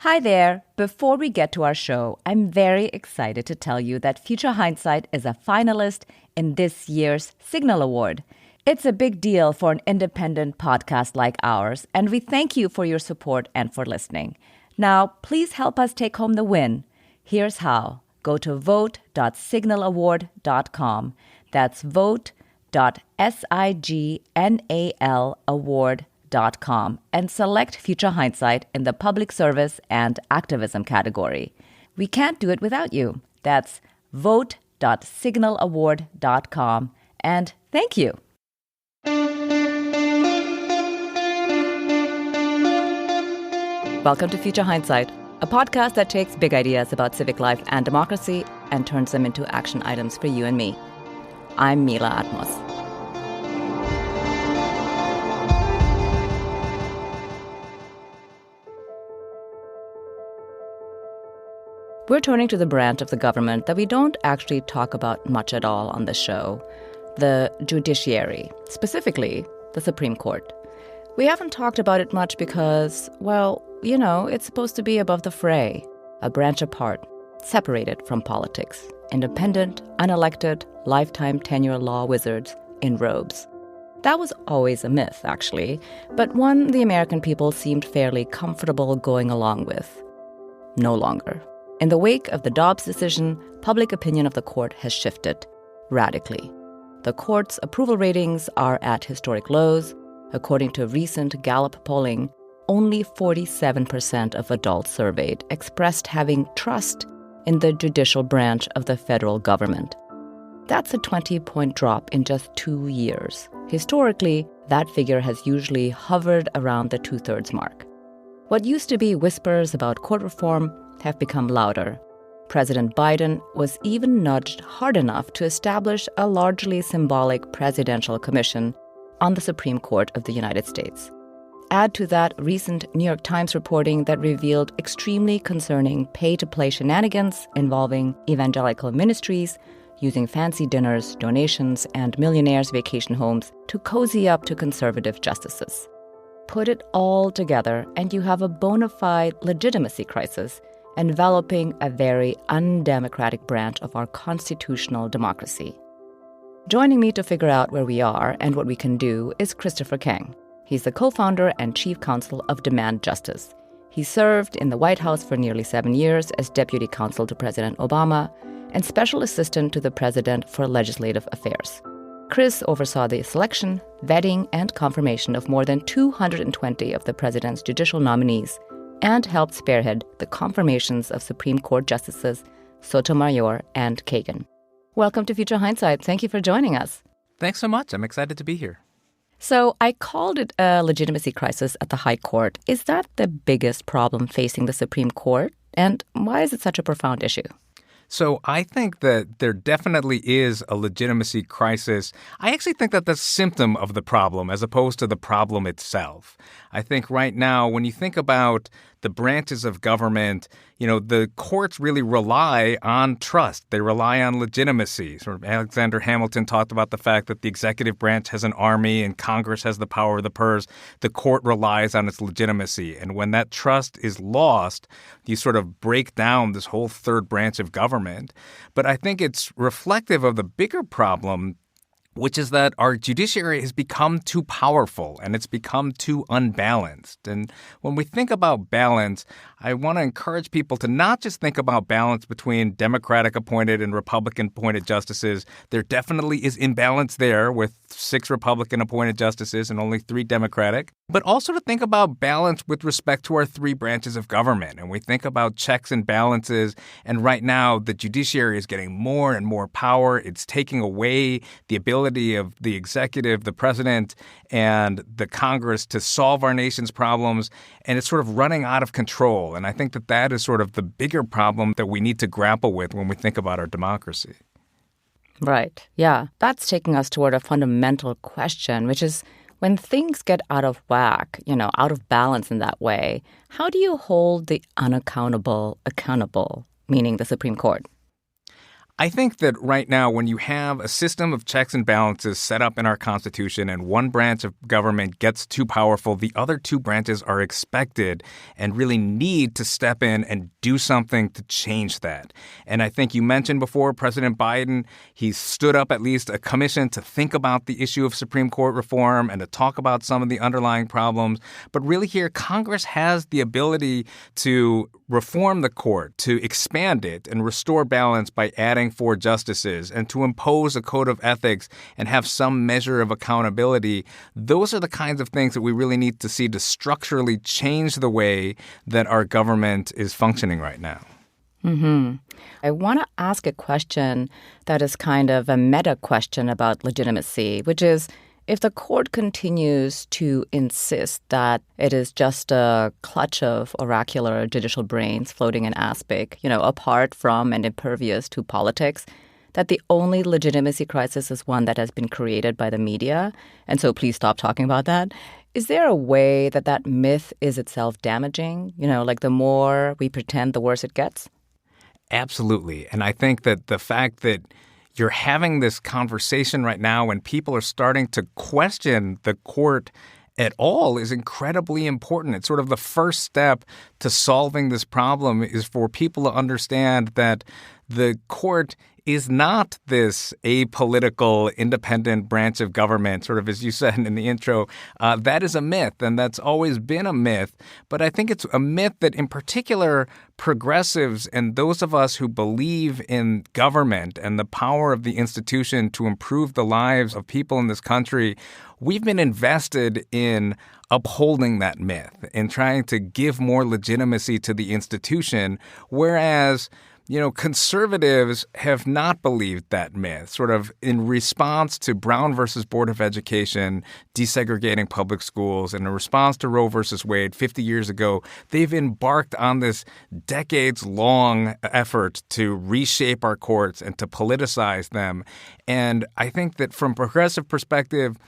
Hi there. Before we get to our show, I'm very excited to tell you that Future Hindsight is a finalist in this year's Signal Award. It's a big deal for an independent podcast like ours, and we thank you for your support and for listening. Now, please help us take home the win. Here's how. Go to vote.signalaward.com. That's vote.signalaward.com and select Future Hindsight in the Public Service and Activism category. We can't do it without you. That's vote.signalaward.com, and thank you. Welcome to Future Hindsight, a podcast that takes big ideas about civic life and democracy and turns them into action items for you and me. I'm Mila Atmos. We're turning to the branch of the government that we don't actually talk about much at all on this show, the judiciary, specifically the Supreme Court. We haven't talked about it much because, well, it's supposed to be above the fray, a branch apart, separated from politics, independent, unelected, lifetime tenure law wizards in robes. That was always a myth, actually, but one the American people seemed fairly comfortable going along with. No longer. In the wake of the Dobbs decision, public opinion of the court has shifted radically. The court's approval ratings are at historic lows. According to recent Gallup polling, only 47% of adults surveyed expressed having trust in the judicial branch of the federal government. That's a 20-point drop in just 2 years. Historically, that figure has usually hovered around the two-thirds mark. What used to be whispers about court reform have become louder. President Biden was even nudged hard enough to establish a largely symbolic presidential commission on the Supreme Court of the United States. Add to that recent New York Times reporting that revealed extremely concerning pay-to-play shenanigans involving evangelical ministries using fancy dinners, donations, and millionaires' vacation homes to cozy up to conservative justices. Put it all together, and you have a bona fide legitimacy crisis enveloping a very undemocratic branch of our constitutional democracy. Joining me to figure out where we are and what we can do is Christopher Kang. He's the co-founder and chief counsel of Demand Justice. He served in the White House for nearly 7 years as Deputy Counsel to President Obama and Special Assistant to the President for Legislative Affairs. Chris oversaw the selection, vetting, and confirmation of more than 220 of the president's judicial nominees and helped spearhead the confirmations of Supreme Court Justices Sotomayor and Kagan. Welcome to Future Hindsight. Thank you for joining us. Thanks so much. I'm excited to be here. So I called it a legitimacy crisis at the High Court. Is that the biggest problem facing the Supreme Court? And why is it such a profound issue? So I think that there definitely is a legitimacy crisis. I actually think that that's a symptom of the problem as opposed to the problem itself. I think right now, when you think about the branches of government, the courts really rely on trust. They rely on legitimacy. Sort of Alexander Hamilton talked about the fact that the executive branch has an army and Congress has the power of the purse. The court relies on its legitimacy. And when that trust is lost, you sort of break down this whole third branch of government. But I think it's reflective of the bigger problem, which is that our judiciary has become too powerful and it's become too unbalanced. And when we think about balance, I want to encourage people to not just think about balance between Democratic-appointed and Republican-appointed justices. There definitely is imbalance there with 6 Republican-appointed justices and only 3 Democratic. But also to think about balance with respect to our 3 branches of government. And we think about checks and balances. And right now, the judiciary is getting more and more power. It's taking away the ability of the executive, the president, and the Congress to solve our nation's problems. And it's sort of running out of control. And I think that that is sort of the bigger problem that we need to grapple with when we think about our democracy. Right. Yeah. That's taking us toward a fundamental question, which is when things get out of whack, out of balance in that way, how do you hold the unaccountable accountable, meaning the Supreme Court? I think that right now, when you have a system of checks and balances set up in our Constitution and one branch of government gets too powerful, the other two branches are expected and really need to step in and do something to change that. And I think you mentioned before, President Biden, he stood up at least a commission to think about the issue of Supreme Court reform and to talk about some of the underlying problems. But really here, Congress has the ability to reform the court, to expand it and restore balance by adding 4 justices and to impose a code of ethics and have some measure of accountability. Those are the kinds of things that we really need to see to structurally change the way that our government is functioning right now. I want to ask a question that is kind of a meta question about legitimacy, which is, if the court continues to insist that it is just a clutch of oracular judicial brains floating in aspic, apart from and impervious to politics, that the only legitimacy crisis is one that has been created by the media, and so please stop talking about that. Is there a way that that myth is itself damaging? Like the more we pretend, the worse it gets? Absolutely. And I think that the fact that you're having this conversation right now when people are starting to question the court at all is incredibly important. It's sort of the first step to solving this problem is for people to understand that the court is not this apolitical, independent branch of government, sort of as you said in the intro. That is a myth, and that's always been a myth. But I think it's a myth that, in particular, progressives and those of us who believe in government and the power of the institution to improve the lives of people in this country, we've been invested in upholding that myth and trying to give more legitimacy to the institution, whereas conservatives have not believed that myth. Sort of in response to Brown versus Board of Education, desegregating public schools, and in response to Roe versus Wade 50 years ago, they've embarked on this decades-long effort to reshape our courts and to politicize them. And I think that from a progressive perspective,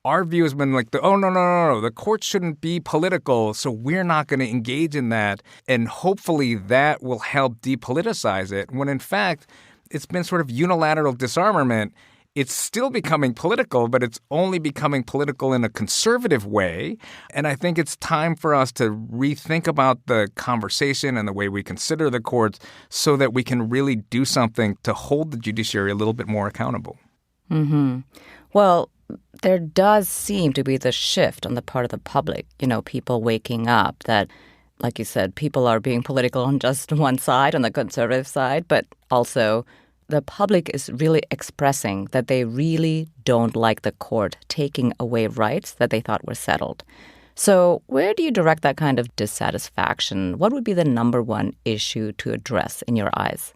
our view has been like, no, the court shouldn't be political, so we're not going to engage in that. And hopefully that will help depoliticize it, when in fact, it's been sort of unilateral disarmament. It's still becoming political, but it's only becoming political in a conservative way. And I think it's time for us to rethink about the conversation and the way we consider the courts so that we can really do something to hold the judiciary a little bit more accountable. Well, there does seem to be the shift on the part of the public, people waking up that, like you said, people are being political on just one side, on the conservative side, but also the public is really expressing that they really don't like the court taking away rights that they thought were settled. So where do you direct that kind of dissatisfaction? What would be the number one issue to address in your eyes?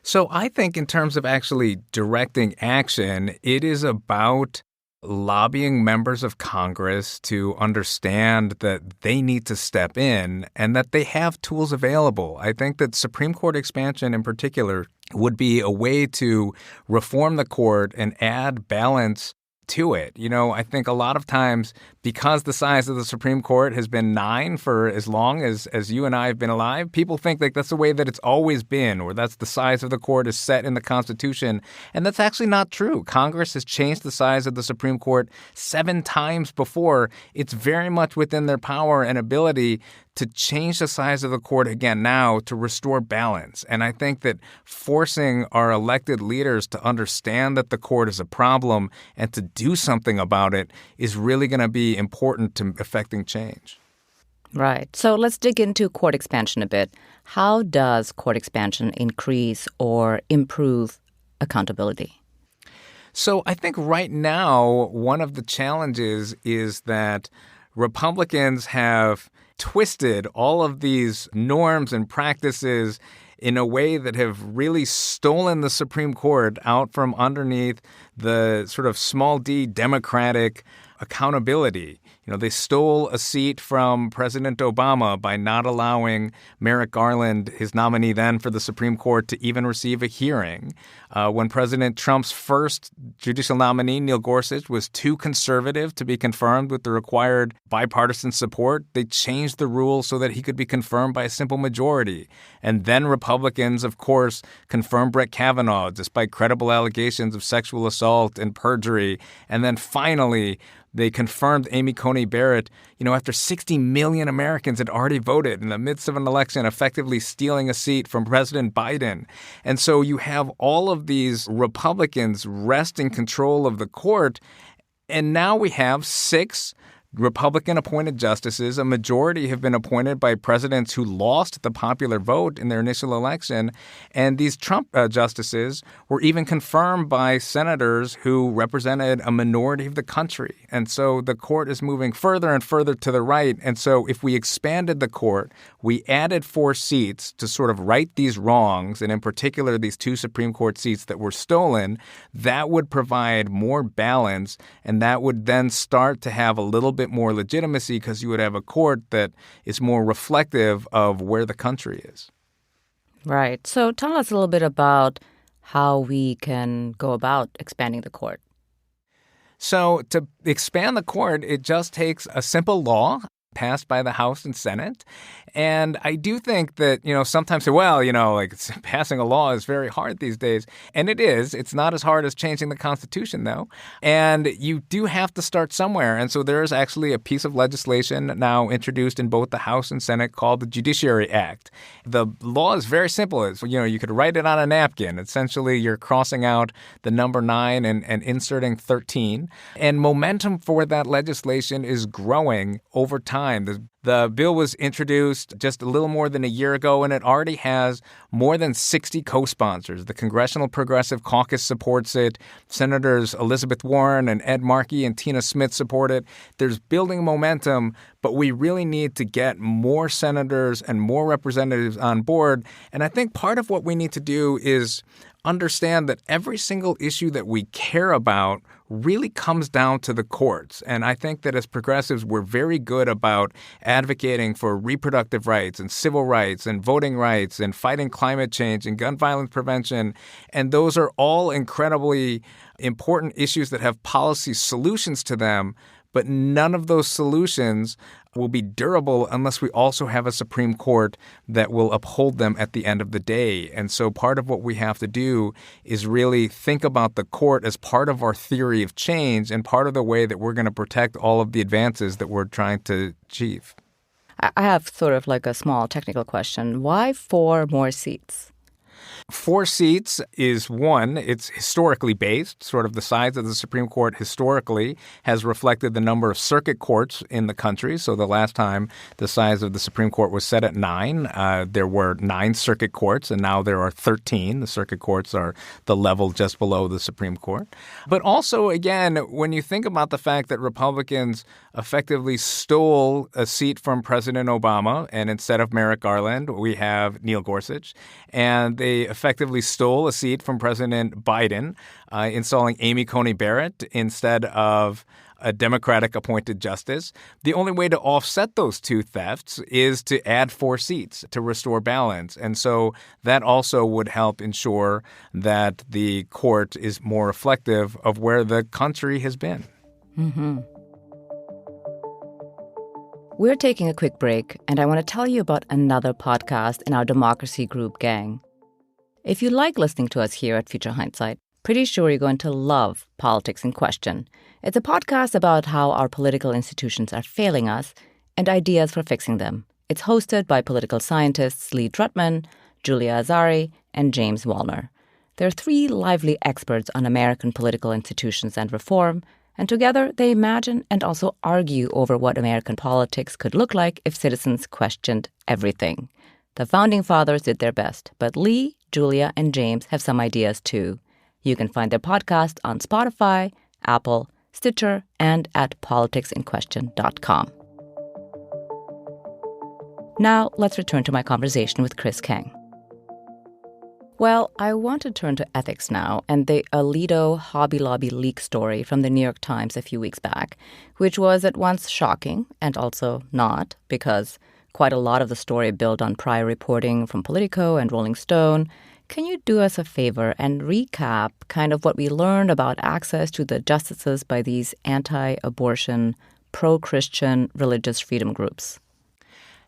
So I think in terms of actually directing action, it is about lobbying members of Congress to understand that they need to step in and that they have tools available. I think that Supreme Court expansion in particular would be a way to reform the court and add balance to it. I think a lot of times, because the size of the Supreme Court has been 9 for as long as you and I have been alive, people think like that's the way that it's always been, or that's the size of the court is set in the Constitution. And that's actually not true. Congress has changed the size of the Supreme Court 7 times before. It's very much within their power and ability to change the size of the court again now to restore balance. And I think that forcing our elected leaders to understand that the court is a problem and to do something about it is really going to be important to effecting change. Right. So let's dig into court expansion a bit. How does court expansion increase or improve accountability? So I think right now, one of the challenges is that Republicans have twisted all of these norms and practices in a way that have really stolen the Supreme Court out from underneath the sort of small d Democratic accountability. They stole a seat from President Obama by not allowing Merrick Garland, his nominee then for the Supreme Court, to even receive a hearing. When President Trump's first judicial nominee, Neil Gorsuch, was too conservative to be confirmed with the required bipartisan support, they changed the rules so that he could be confirmed by a simple majority. And then Republicans, of course, confirmed Brett Kavanaugh despite credible allegations of sexual assault and perjury. And then finally, they confirmed Amy Coney Barrett, after 60 million Americans had already voted in the midst of an election, effectively stealing a seat from President Biden. And so you have all of these Republicans wresting control of the court. And now we have 6 Republican-appointed justices. A majority have been appointed by presidents who lost the popular vote in their initial election. And these Trump justices were even confirmed by senators who represented a minority of the country. And so the court is moving further and further to the right. And so if we expanded the court, we added 4 seats to sort of right these wrongs, and in particular these 2 Supreme Court seats that were stolen, that would provide more balance, and that would then start to have a little bit more legitimacy because you would have a court that is more reflective of where the country is. Right. So tell us a little bit about how we can go about expanding the court. So to expand the court, it just takes a simple law passed by the House and Senate. And I do think that, sometimes say, passing a law is very hard these days. And it is. It's not as hard as changing the Constitution, though. And you do have to start somewhere. And so there is actually a piece of legislation now introduced in both the House and Senate called the Judiciary Act. The law is very simple. It's, you could write it on a napkin. Essentially, you're crossing out the number 9 and inserting 13. And momentum for that legislation is growing over time. The bill was introduced just a little more than a year ago, and it already has more than 60 co-sponsors. The Congressional Progressive Caucus supports it. Senators Elizabeth Warren and Ed Markey and Tina Smith support it. There's building momentum, but we really need to get more senators and more representatives on board. And I think part of what we need to do is understand that every single issue that we care about really comes down to the courts. And I think that as progressives, we're very good about advocating for reproductive rights and civil rights and voting rights and fighting climate change and gun violence prevention. And those are all incredibly important issues that have policy solutions to them. But none of those solutions will be durable unless we also have a Supreme Court that will uphold them at the end of the day. And so part of what we have to do is really think about the court as part of our theory of change and part of the way that we're going to protect all of the advances that we're trying to achieve. I have sort of like a small technical question. Why 4 more seats? 4 seats is one. It's historically based. Sort of the size of the Supreme Court historically has reflected the number of circuit courts in the country. So the last time the size of the Supreme Court was set at 9, there were 9 circuit courts, and now there are 13. The circuit courts are the level just below the Supreme Court. But also, again, when you think about the fact that Republicans effectively stole a seat from President Obama, and instead of Merrick Garland, we have Neil Gorsuch, and they effectively stole a seat from President Biden, installing Amy Coney Barrett instead of a Democratic-appointed justice. The only way to offset those 2 thefts is to add 4 seats to restore balance. And so that also would help ensure that the court is more reflective of where the country has been. Mm-hmm. We're taking a quick break, and I want to tell you about another podcast in our democracy group, Gang. If you like listening to us here at Future Hindsight, pretty sure you're going to love Politics in Question. It's a podcast about how our political institutions are failing us and ideas for fixing them. It's hosted by political scientists Lee Drutman, Julia Azari, and James Wallner. They're 3 lively experts on American political institutions and reform, and together they imagine and also argue over what American politics could look like if citizens questioned everything. The Founding Fathers did their best, but Lee, Julia, and James have some ideas too. You can find their podcast on Spotify, Apple, Stitcher, and at politicsinquestion.com. Now, let's return to my conversation with Chris Kang. Well, I want to turn to ethics now and the Alito Hobby Lobby leak story from the New York Times a few weeks back, which was at once shocking and also not, because quite a lot of the story built on prior reporting from Politico and Rolling Stone. Can you do us a favor and recap kind of what we learned about access to the justices by these anti-abortion, pro-Christian religious freedom groups?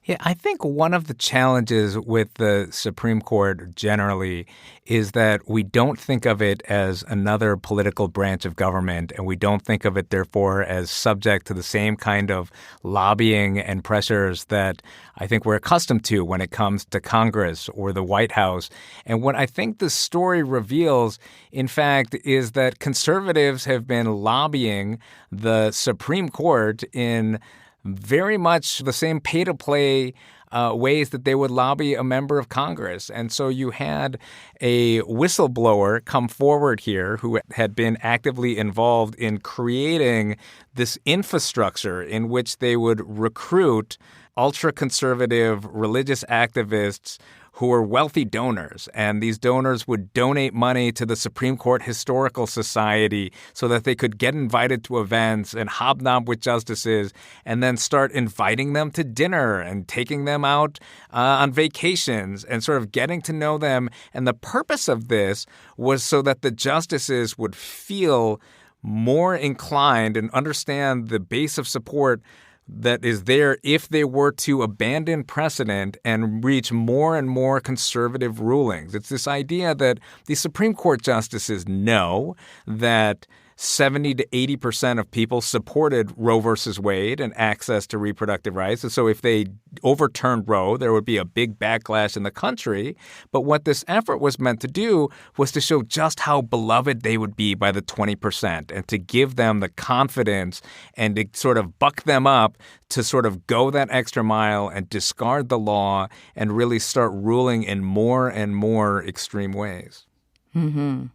Yeah, I think one of the challenges with the Supreme Court generally is that we don't think of it as another political branch of government, and we don't think of it, therefore, as subject to the same kind of lobbying and pressures that I think we're accustomed to when it comes to Congress or the White House. And what I think the story reveals, in fact, is that conservatives have been lobbying the Supreme Court in very much the same pay-to-play ways that they would lobby a member of Congress. And so you had a whistleblower come forward here who had been actively involved in creating this infrastructure in which they would recruit ultra-conservative religious activists who were wealthy donors. And these donors would donate money to the Supreme Court Historical Society so that they could get invited to events and hobnob with justices and then start inviting them to dinner and taking them out on vacations and sort of getting to know them. And the purpose of this was so that the justices would feel more inclined and understand the base of support that is there if they were to abandon precedent and reach more and more conservative rulings. It's this idea that the Supreme Court justices know that 70 to 80% of people supported Roe versus Wade and access to reproductive rights. And so if they overturned Roe, there would be a big backlash in the country. But what this effort was meant to do was to show just how beloved they would be by the 20% and to give them the confidence and to sort of buck them up to sort of go that extra mile and discard the law and really start ruling in more and more extreme ways. Mm-hmm.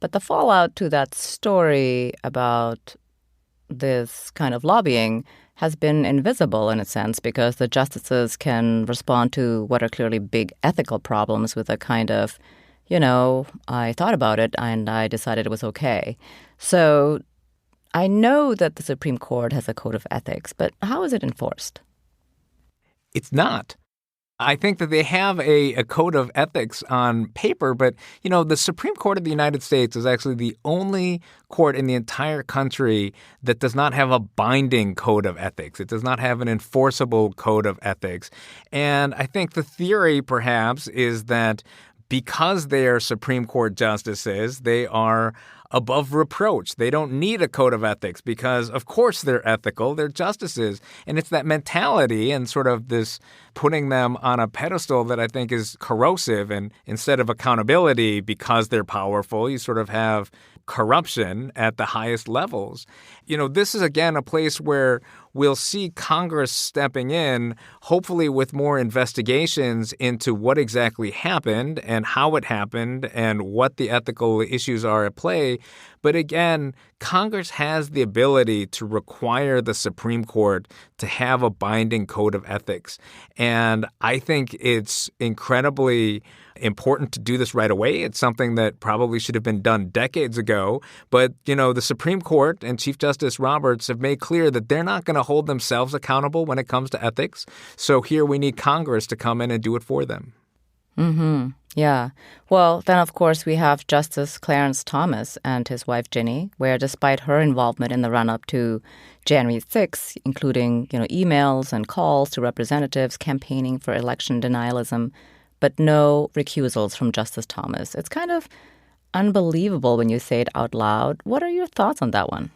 But the fallout to that story about this kind of lobbying has been invisible in a sense because the justices can respond to what are clearly big ethical problems with a kind of, I thought about it and I decided it was okay. So I know that the Supreme Court has a code of ethics, but how is it enforced? It's not. I think that they have a code of ethics on paper, but, the Supreme Court of the United States is actually the only court in the entire country that does not have a binding code of ethics. It does not have an enforceable code of ethics. And I think the theory, perhaps, is that because they are Supreme Court justices, they are above reproach. They don't need a code of ethics because, of course, they're ethical. They're justices. And it's that mentality and sort of this putting them on a pedestal that I think is corrosive. And instead of accountability, because they're powerful, you sort of have corruption at the highest levels. This is, again, a place where we'll see Congress stepping in, hopefully with more investigations into what exactly happened and how it happened and what the ethical issues are at play. But again, Congress has the ability to require the Supreme Court to have a binding code of ethics. And I think it's incredibly important to do this right away. It's something that probably should have been done decades ago. But, the Supreme Court and Chief Justice Roberts have made clear that they're not going to hold themselves accountable when it comes to ethics. So here we need Congress to come in and do it for them. Mm-hmm. Yeah. Well, then, of course, we have Justice Clarence Thomas and his wife, Ginny, where despite her involvement in the run-up to January 6th, including, emails and calls to representatives campaigning for election denialism, but no recusals from Justice Thomas. It's kind of unbelievable when you say it out loud. What are your thoughts on that one?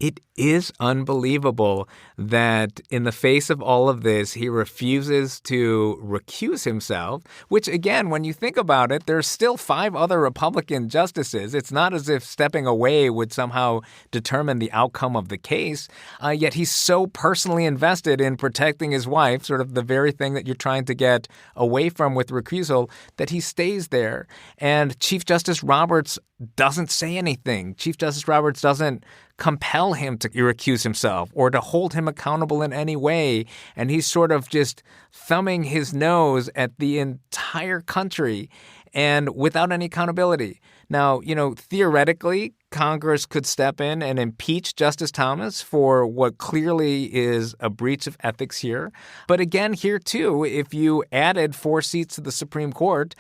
It is unbelievable that in the face of all of this, he refuses to recuse himself, which, again, when you think about it, there's still 5 other Republican justices. It's not as if stepping away would somehow determine the outcome of the case. Yet he's so personally invested in protecting his wife, sort of the very thing that you're trying to get away from with recusal, that he stays there. And Chief Justice Roberts doesn't say anything. Chief Justice Roberts doesn't compel him to recuse himself or to hold him accountable in any way. And he's sort of just thumbing his nose at the entire country. and without any accountability. Now, theoretically, Congress could step in and impeach Justice Thomas for what clearly is a breach of ethics here. But again, here too, if you added 4 seats to the Supreme Court,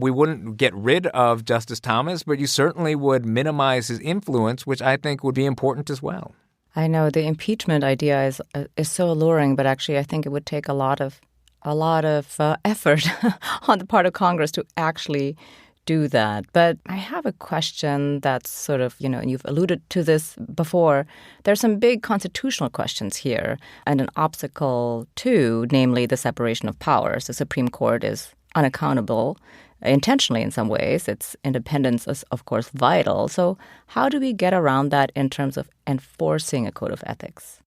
we wouldn't get rid of Justice Thomas, but you certainly would minimize his influence, which I think would be important as well. I know the impeachment idea is so alluring, but actually I think it would take a lot of effort on the part of Congress to actually do that. But I have a question that's sort of, and you've alluded to this before. There's some big constitutional questions here and an obstacle too, namely the separation of powers. The Supreme Court is unaccountable intentionally in some ways. Its independence is, of course, vital. So how do we get around that in terms of enforcing a code of ethics?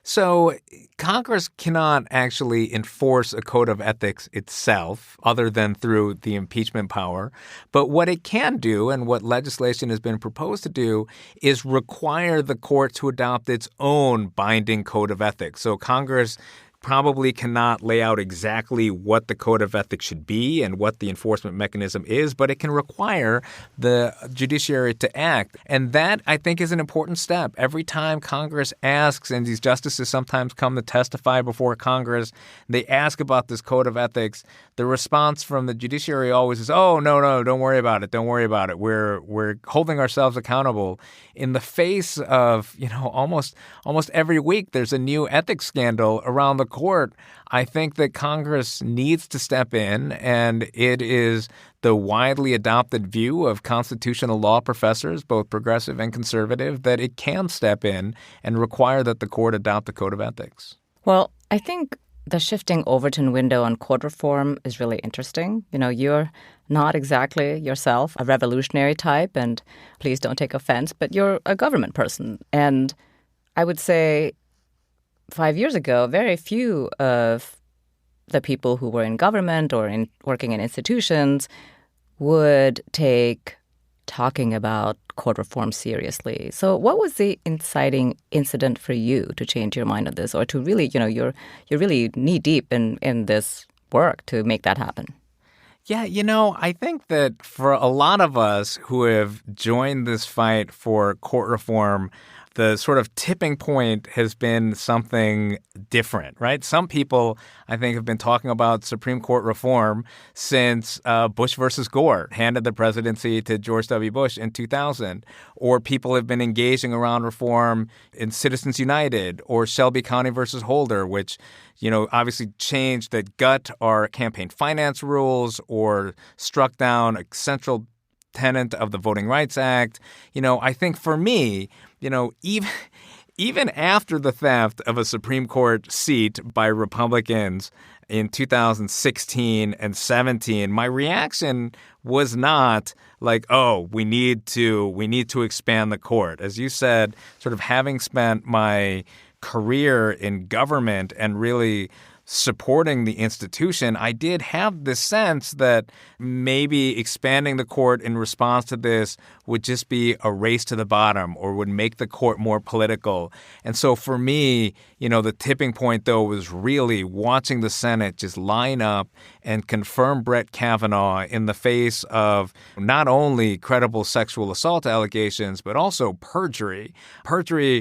So Congress cannot actually enforce a code of ethics itself other than through the impeachment power. But what it can do, and what legislation has been proposed to do, is require the court to adopt its own binding code of ethics. So Congress probably cannot lay out exactly what the code of ethics should be and what the enforcement mechanism is, but it can require the judiciary to act. And that, I think, is an important step. Every time Congress asks, and these justices sometimes come to testify before Congress, they ask about this code of ethics, the response from the judiciary always is, oh, no, don't worry about it. Don't worry about it. We're holding ourselves accountable. In the face of, almost every week there's a new ethics scandal around the court, I think that Congress needs to step in, and it is the widely adopted view of constitutional law professors, both progressive and conservative, that it can step in and require that the court adopt the code of ethics. Well, I think the shifting Overton window on court reform is really interesting. You're not exactly yourself a revolutionary type, and please don't take offense, but you're a government person. And I would say 5 years ago, very few of the people who were in government or working in institutions would take talking about court reform seriously. So what was the inciting incident for you to change your mind on this, or to really, you're really knee-deep in this work to make that happen? Yeah, I think that for a lot of us who have joined this fight for court reform, the sort of tipping point has been something different, right? Some people, I think, have been talking about Supreme Court reform since Bush versus Gore handed the presidency to George W. Bush in 2000. Or people have been engaging around reform in Citizens United or Shelby County versus Holder, which, obviously changed that gut our campaign finance rules or struck down a central tenet of the Voting Rights Act. I think for me, even after the theft of a Supreme Court seat by Republicans in 2016 and 17, my reaction was not like, oh, we need to expand the court. As you said, sort of having spent my career in government and really supporting the institution, I did have this sense that maybe expanding the court in response to this would just be a race to the bottom or would make the court more political. And so for me, the tipping point, though, was really watching the Senate just line up and confirm Brett Kavanaugh in the face of not only credible sexual assault allegations, but also perjury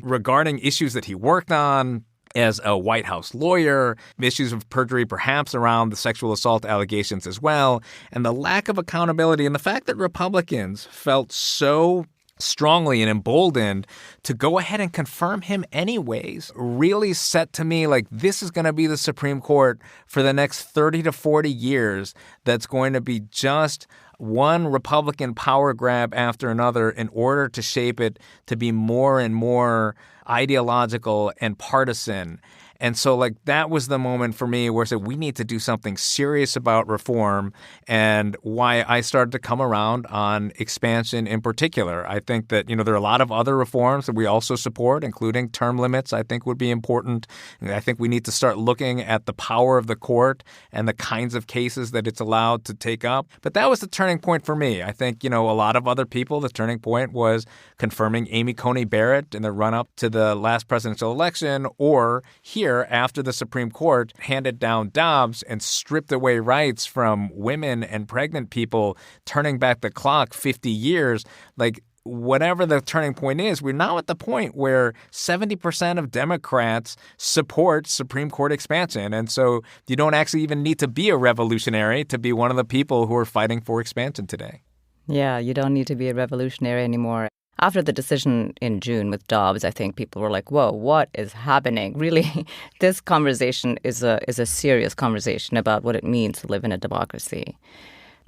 regarding issues that he worked on as a White House lawyer, issues of perjury perhaps around the sexual assault allegations as well, and the lack of accountability and the fact that Republicans felt so strongly and emboldened to go ahead and confirm him anyways really set to me like this is going to be the Supreme Court for the next 30 to 40 years that's going to be just one Republican power grab after another in order to shape it to be more and more ideological and partisan. And so that was the moment for me where I said we need to do something serious about reform, and why I started to come around on expansion in particular. I think that, there are a lot of other reforms that we also support, including term limits, I think would be important. And I think we need to start looking at the power of the court and the kinds of cases that it's allowed to take up. But that was the turning point for me. I think, a lot of other people, the turning point was confirming Amy Coney Barrett in the run-up to the last presidential election, or here where after the Supreme Court handed down Dobbs and stripped away rights from women and pregnant people, turning back the clock 50 years, like whatever the turning point is, we're now at the point where 70% of Democrats support Supreme Court expansion. And so you don't actually even need to be a revolutionary to be one of the people who are fighting for expansion today. Yeah, you don't need to be a revolutionary anymore. After the decision in June with Dobbs, I think people were like, whoa, what is happening? Really, this conversation is a serious conversation about what it means to live in a democracy.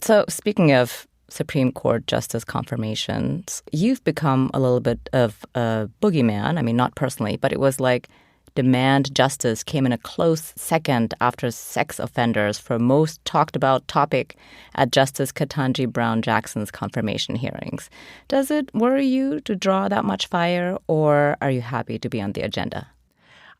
So speaking of Supreme Court justice confirmations, you've become a little bit of a boogeyman. I mean, not personally, but it was like demand justice came in a close second after sex offenders for most talked about topic at Justice Ketanji Brown Jackson's confirmation hearings. Does it worry you to draw that much fire, or are you happy to be on the agenda?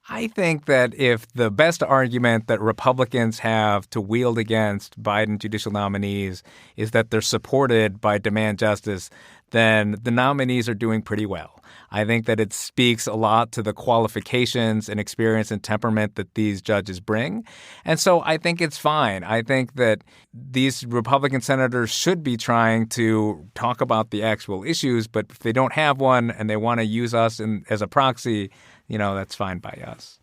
I think that if the best argument that Republicans have to wield against Biden judicial nominees is that they're supported by demand justice, then the nominees are doing pretty well. I think that it speaks a lot to the qualifications and experience and temperament that these judges bring. And so I think it's fine. I think that these Republican senators should be trying to talk about the actual issues, but if they don't have one and they want to use us as a proxy, that's fine by us.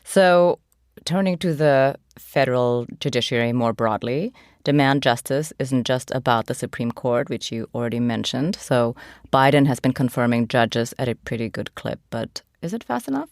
So turning to the federal judiciary more broadly, demand justice isn't just about the Supreme Court, which you already mentioned. So Biden has been confirming judges at a pretty good clip, but is it fast enough?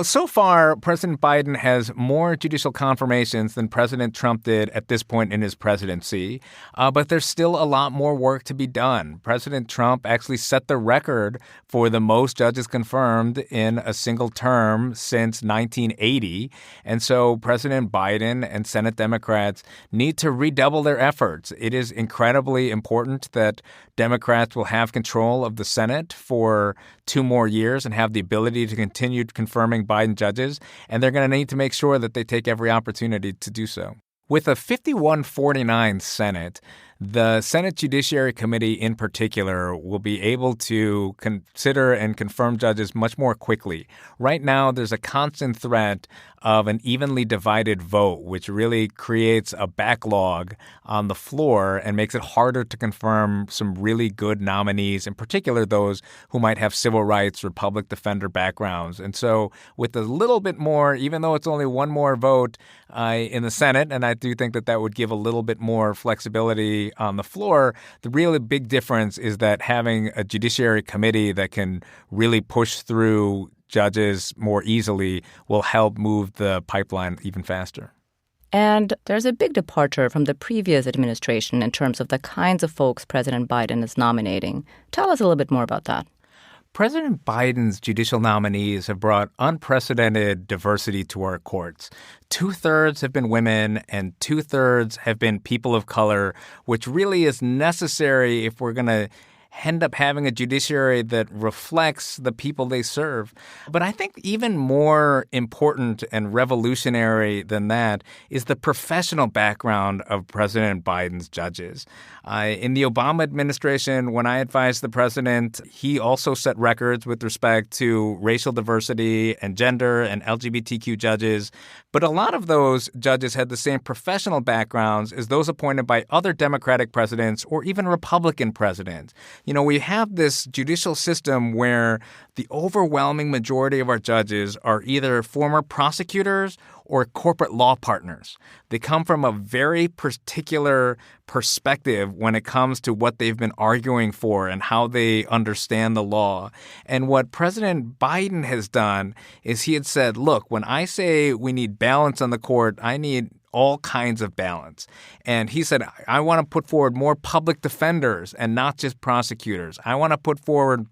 So far, President Biden has more judicial confirmations than President Trump did at this point in his presidency. But there's still a lot more work to be done. President Trump actually set the record for the most judges confirmed in a single term since 1980. And so President Biden and Senate Democrats need to redouble their efforts. It is incredibly important that Democrats will have control of the Senate for 2 more years and have the ability to continue confirming Biden judges, and they're going to need to make sure that they take every opportunity to do so. With a 51-49 Senate, the Senate Judiciary Committee in particular will be able to consider and confirm judges much more quickly. Right now, there's a constant threat of an evenly divided vote, which really creates a backlog on the floor and makes it harder to confirm some really good nominees, in particular those who might have civil rights or public defender backgrounds. And so with a little bit more, even though it's only one more vote in the Senate, and I do think that would give a little bit more flexibility on the floor, the really big difference is that having a judiciary committee that can really push through judges more easily will help move the pipeline even faster. And there's a big departure from the previous administration in terms of the kinds of folks President Biden is nominating. Tell us a little bit more about that. President Biden's judicial nominees have brought unprecedented diversity to our courts. 2/3 have been women and 2/3 have been people of color, which really is necessary if we're going to end up having a judiciary that reflects the people they serve. But I think even more important and revolutionary than that is the professional background of President Biden's judges. In the Obama administration, when I advised the president, he also set records with respect to racial diversity and gender and LGBTQ judges. But a lot of those judges had the same professional backgrounds as those appointed by other Democratic presidents or even Republican presidents. We have this judicial system where the overwhelming majority of our judges are either former prosecutors or corporate law partners. They come from a very particular perspective when it comes to what they've been arguing for and how they understand the law. And what President Biden has done is he had said, look, when I say we need balance on the court, I need all kinds of balance. And he said, I want to put forward more public defenders and not just prosecutors. I want to put forward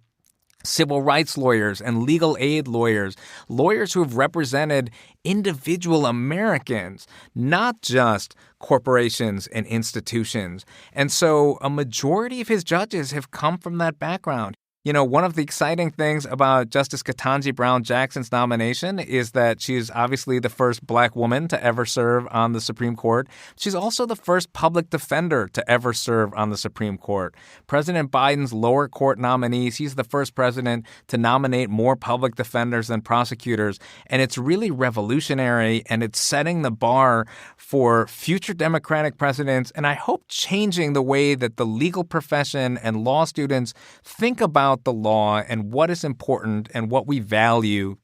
civil rights lawyers and legal aid lawyers, lawyers who have represented individual Americans, not just corporations and institutions. And so a majority of his judges have come from that background. One of the exciting things about Justice Ketanji Brown Jackson's nomination is that she's obviously the first Black woman to ever serve on the Supreme Court. She's also the first public defender to ever serve on the Supreme Court. President Biden's lower court nominees, he's the first president to nominate more public defenders than prosecutors. And it's really revolutionary, and it's setting the bar for future Democratic presidents, and I hope changing the way that the legal profession and law students think about the law and what is important and what we value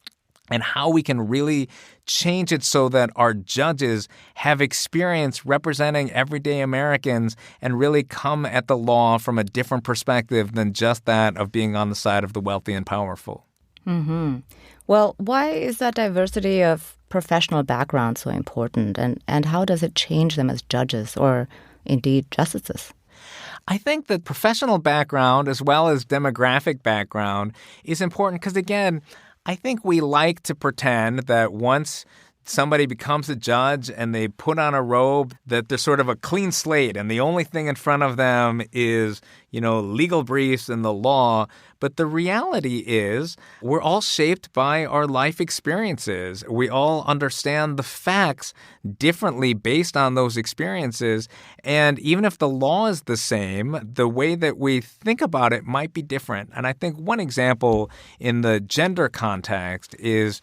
and how we can really change it so that our judges have experience representing everyday Americans and really come at the law from a different perspective than just that of being on the side of the wealthy and powerful. Mm-hmm. Well, why is that diversity of professional background so important, and how does it change them as judges or indeed justices? I think that professional background as well as demographic background is important because, again, I think we like to pretend that once somebody becomes a judge and they put on a robe that they're sort of a clean slate and the only thing in front of them is, legal briefs and the law. But the reality is we're all shaped by our life experiences. We all understand the facts differently based on those experiences. And even if the law is the same, the way that we think about it might be different. And I think one example in the gender context is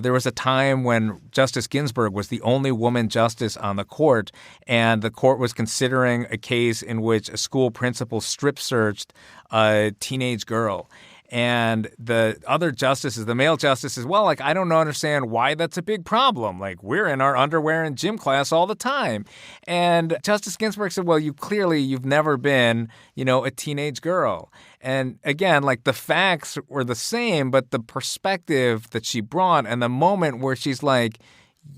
there was a time when Justice Ginsburg was the only woman justice on the court, and the court was considering a case in which a school principal strip searched a teenage girl. And the other justices, the male justices, I don't understand why that's a big problem. We're in our underwear in gym class all the time. And Justice Ginsburg said, you've never been, a teenage girl. And again, the facts were the same, but the perspective that she brought and the moment where she's like,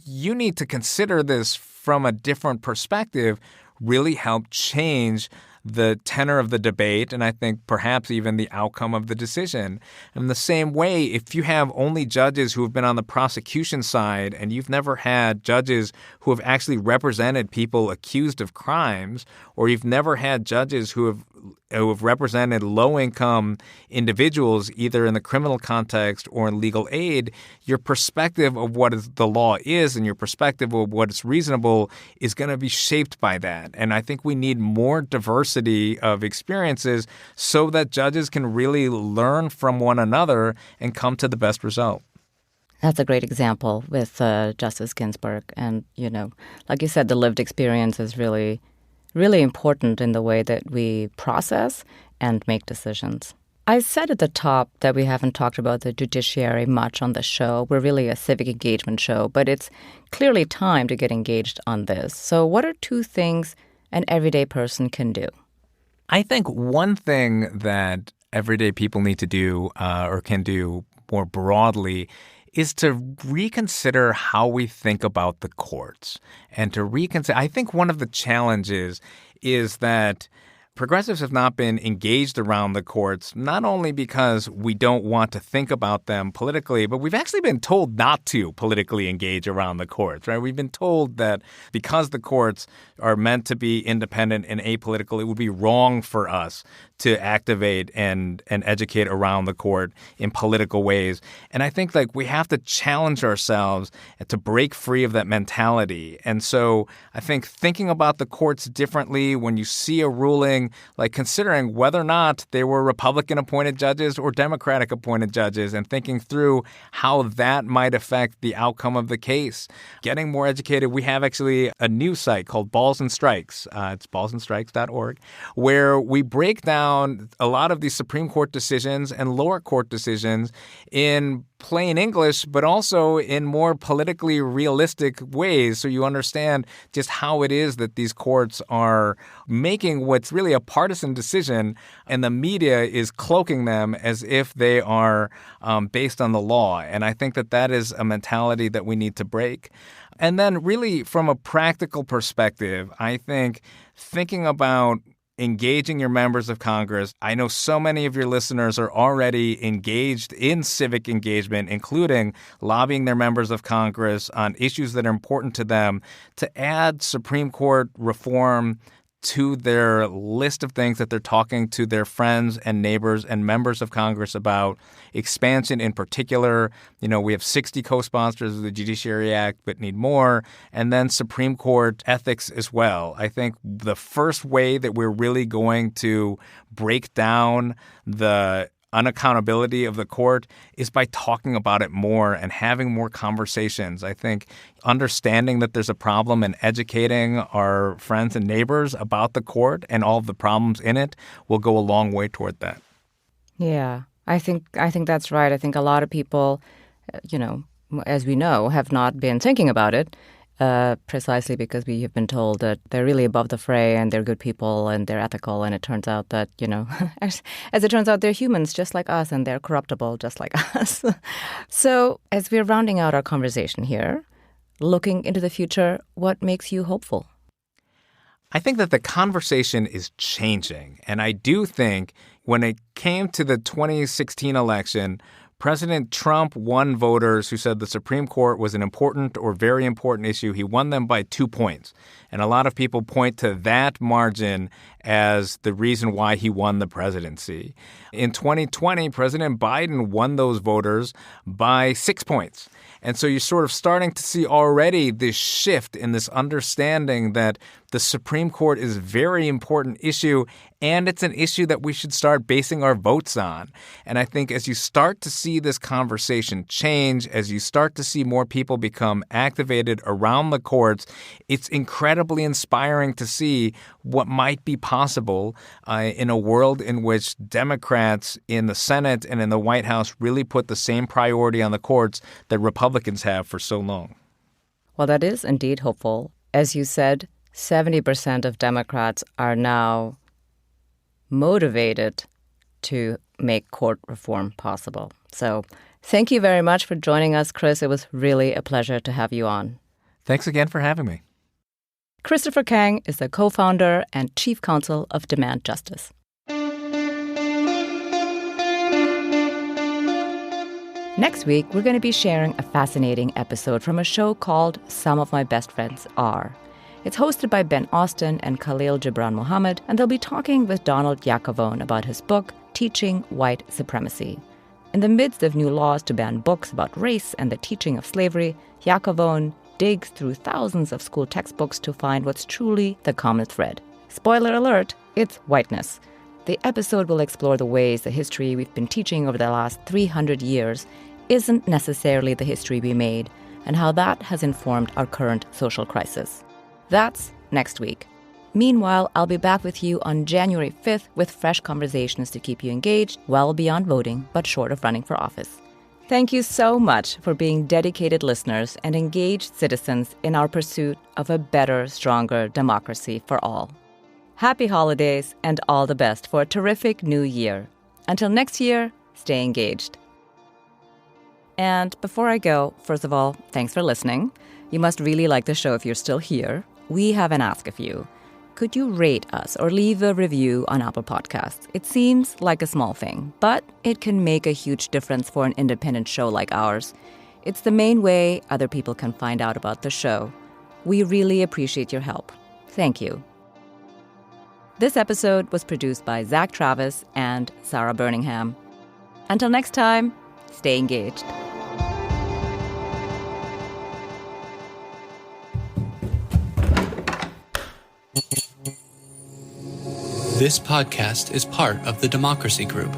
you need to consider this from a different perspective really helped change the tenor of the debate, and I think perhaps even the outcome of the decision. In the same way, if you have only judges who have been on the prosecution side and you've never had judges who have actually represented people accused of crimes, or you've never had judges who have represented low-income individuals either in the criminal context or in legal aid, your perspective of what the law is and your perspective of what is reasonable is going to be shaped by that. And I think we need more diversity of experiences so that judges can really learn from one another and come to the best result. That's a great example with Justice Ginsburg. And, like you said, the lived experience is really important in the way that we process and make decisions. I said at the top that we haven't talked about the judiciary much on the show. We're really a civic engagement show, but it's clearly time to get engaged on this. So what are two things an everyday person can do? I think one thing that everyday people need to do or can do more broadly is to reconsider how we think about the courts and to reconsider. I think one of the challenges is that progressives have not been engaged around the courts, not only because we don't want to think about them politically, but we've actually been told not to politically engage around the courts, right? We've been told that because the courts are meant to be independent and apolitical, it would be wrong for us to activate and educate around the court in political ways. And I think we have to challenge ourselves to break free of that mentality. And so I think thinking about the courts differently when you see a ruling, considering whether or not they were Republican-appointed judges or Democratic-appointed judges and thinking through how that might affect the outcome of the case. Getting more educated. We have actually a new site called Balls and Strikes. It's ballsandstrikes.org, where we break down a lot of these Supreme Court decisions and lower court decisions in plain English, but also in more politically realistic ways so you understand just how it is that these courts are making what's really a partisan decision and the media is cloaking them as if they are based on the law. And I think that is a mentality that we need to break. And then really from a practical perspective, I think thinking about engaging your members of Congress. I know so many of your listeners are already engaged in civic engagement, including lobbying their members of Congress on issues that are important to them, to add Supreme Court reform to their list of things that they're talking to their friends and neighbors and members of Congress about, expansion in particular. We have 60 co-sponsors of the Judiciary Act, but need more, and then Supreme Court ethics as well. I think the first way that we're really going to break down the unaccountability of the court is by talking about it more and having more conversations. I think understanding that there's a problem and educating our friends and neighbors about the court and all of the problems in it will go a long way toward that. Yeah, I think that's right. I think a lot of people, as we know, have not been thinking about it. Precisely because we have been told that they're really above the fray and they're good people and they're ethical. And it turns out that, as it turns out, they're humans just like us and they're corruptible just like us. So as we're rounding out our conversation here, looking into the future, what makes you hopeful? I think that the conversation is changing. And I do think when it came to the 2016 election, President Trump won voters who said the Supreme Court was an important or very important issue. He won them by 2 points. And a lot of people point to that margin as the reason why he won the presidency. In 2020, President Biden won those voters by 6 points. And so you're sort of starting to see already this shift in this understanding that the Supreme Court is a very important issue, and it's an issue that we should start basing our votes on. And I think as you start to see this conversation change, as you start to see more people become activated around the courts, it's incredibly inspiring to see what might be possible in a world in which Democrats in the Senate and in the White House really put the same priority on the courts that Republicans have for so long. Well, that is indeed hopeful. As you said, 70% of Democrats are now motivated to make court reform possible. So thank you very much for joining us, Chris. It was really a pleasure to have you on. Thanks again for having me. Christopher Kang is the co-founder and chief counsel of Demand Justice. Next week, we're going to be sharing a fascinating episode from a show called Some of My Best Friends Are. It's hosted by Ben Austin and Khalil Gibran Muhammad, and they'll be talking with Donald Yakovone about his book, Teaching White Supremacy. In the midst of new laws to ban books about race and the teaching of slavery, Yakovone digs through thousands of school textbooks to find what's truly the common thread. Spoiler alert, it's whiteness. The episode will explore the ways the history we've been teaching over the last 300 years isn't necessarily the history we made, and how that has informed our current social crisis. That's next week. Meanwhile, I'll be back with you on January 5th with fresh conversations to keep you engaged well beyond voting, but short of running for office. Thank you so much for being dedicated listeners and engaged citizens in our pursuit of a better, stronger democracy for all. Happy holidays and all the best for a terrific new year. Until next year, stay engaged. And before I go, first of all, thanks for listening. You must really like the show if you're still here. We have an ask of you. Could you rate us or leave a review on Apple Podcasts? It seems like a small thing, but it can make a huge difference for an independent show like ours. It's the main way other people can find out about the show. We really appreciate your help. Thank you. This episode was produced by Zach Travis and Sarah Birmingham. Until next time, stay engaged. This podcast is part of the Democracy Group,